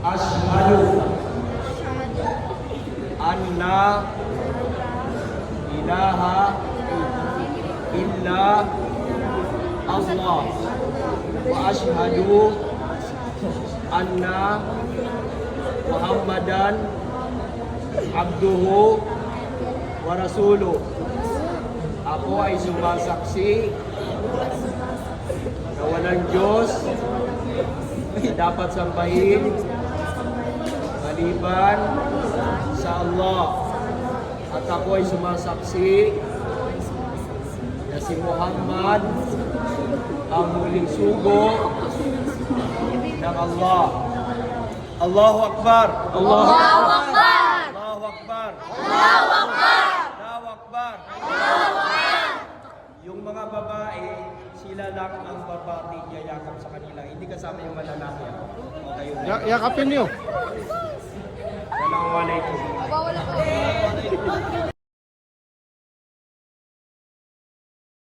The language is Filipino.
Ashhadu anna ilaha illa Allah wa ashhadu anna Muhammadan abduhu wa rasuluh. Ako ay sumasaksi na walang Diyos na dapat sambahin maliban sa Allah. At ako ay sumasaksi na si Muhammad ang muling sugo ng Allah. Allahu Akbar! Allahu Akbar! Allahu Akbar! Allahu Akbar! Allahu Akbar! Yung mga babae, sila lang ang babati yayakap sa kanila. Hindi kasama yung malalaki. Okay, yun. Yakapin niyo. Assalamualaikum.